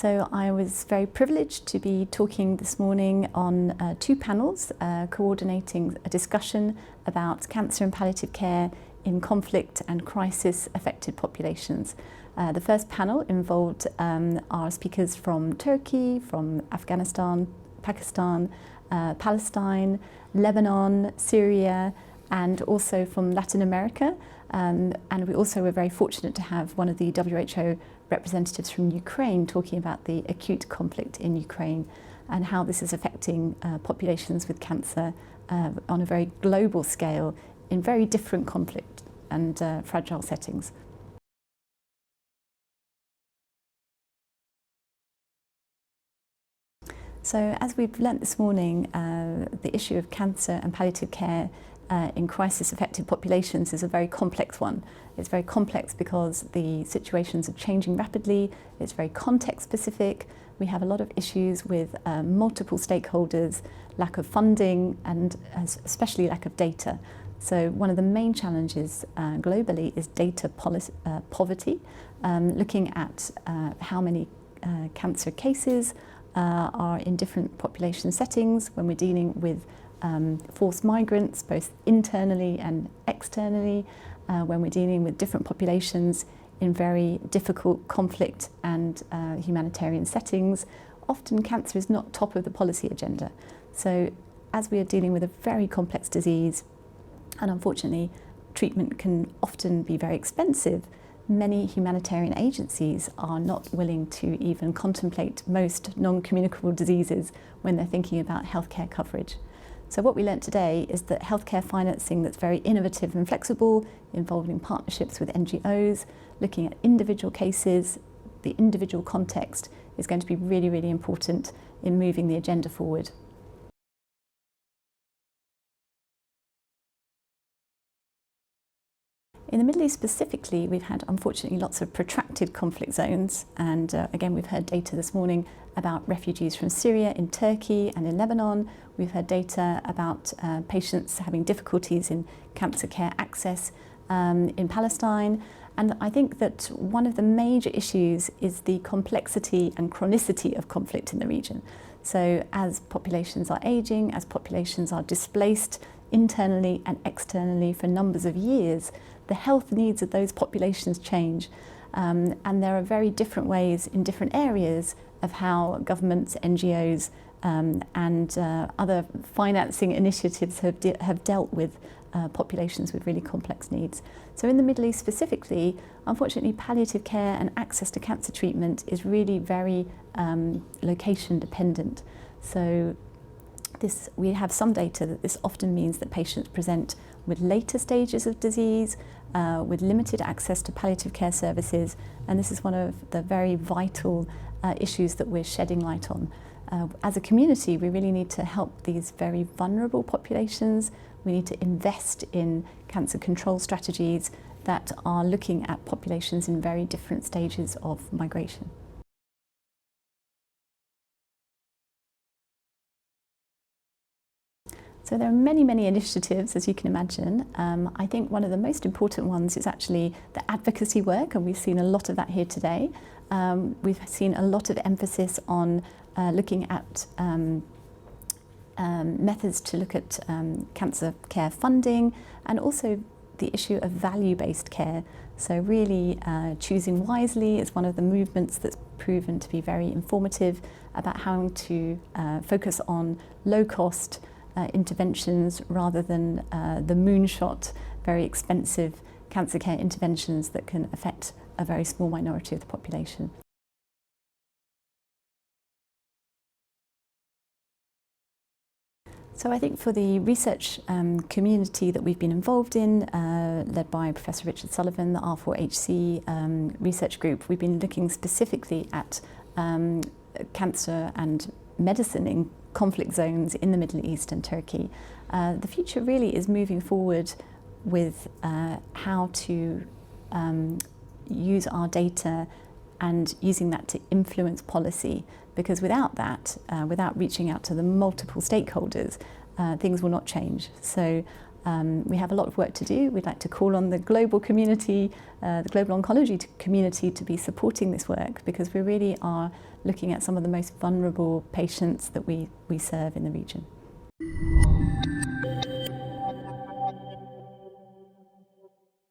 So I was very privileged to be talking this morning on two panels coordinating a discussion about cancer and palliative care in conflict and crisis affected populations. The first panel involved our speakers from Turkey, from Afghanistan, Pakistan, Palestine, Lebanon, Syria, and also from Latin America. And we also were very fortunate to have one of the WHO representatives from Ukraine talking about the acute conflict in Ukraine and how this is affecting populations with cancer on a very global scale in very different conflict and fragile settings. So as we've learnt this morning, the issue of cancer and palliative care in crisis-affected populations is a very complex one. It's very complex because the situations are changing rapidly, it's very context-specific, we have a lot of issues with multiple stakeholders, lack of funding, and especially lack of data. So one of the main challenges globally is data poverty, looking at how many cancer cases are in different population settings when we're dealing with forced migrants, both internally and externally, when we're dealing with different populations in very difficult conflict and humanitarian settings. Often cancer is not top of the policy agenda. So as we are dealing with a very complex disease, and unfortunately treatment can often be very expensive, many humanitarian agencies are not willing to even contemplate most non-communicable diseases when they're thinking about healthcare coverage. So what we learnt today is that healthcare financing that's very innovative and flexible, involving partnerships with NGOs, looking at individual cases, the individual context, is going to be really, really important in moving the agenda forward. In the Middle East specifically, we've had, unfortunately, lots of protracted conflict zones. And again, we've heard data this morning about refugees from Syria, in Turkey and in Lebanon. We've heard data about patients having difficulties in cancer care access in Palestine. And I think that one of the major issues is the complexity and chronicity of conflict in the region. So as populations are aging, as populations are displaced internally and externally for numbers of years, the health needs of those populations change. And there are very different ways in different areas of how governments, NGOs and other financing initiatives have dealt with populations with really complex needs. So in the Middle East specifically, unfortunately, palliative care and access to cancer treatment is really very location dependent. So we have some data that this often means that patients present with later stages of disease, with limited access to palliative care services, and this is one of the very vital issues that we're shedding light on. As a community, we really need to help these very vulnerable populations. We need to invest in cancer control strategies that are looking at populations in very different stages of migration. So there are many, many initiatives, as you can imagine. I think one of the most important ones is actually the advocacy work, and we've seen a lot of that here today. We've seen a lot of emphasis on looking at methods to look at cancer care funding, and also the issue of value-based care. So really choosing wisely is one of the movements that's proven to be very informative about how to focus on low-cost interventions rather than the moonshot, very expensive cancer care interventions that can affect a very small minority of the population. So I think for the research community that we've been involved in, led by Professor Richard Sullivan, the R4HC research group, we've been looking specifically at cancer and medicine in conflict zones in the Middle East and Turkey. The future really is moving forward with how to use our data and using that to influence policy, because without that, without reaching out to the multiple stakeholders, things will not change. So We have a lot of work to do. We'd like to call on the global community, the global oncology community, to be supporting this work, because we really are looking at some of the most vulnerable patients that we serve in the region.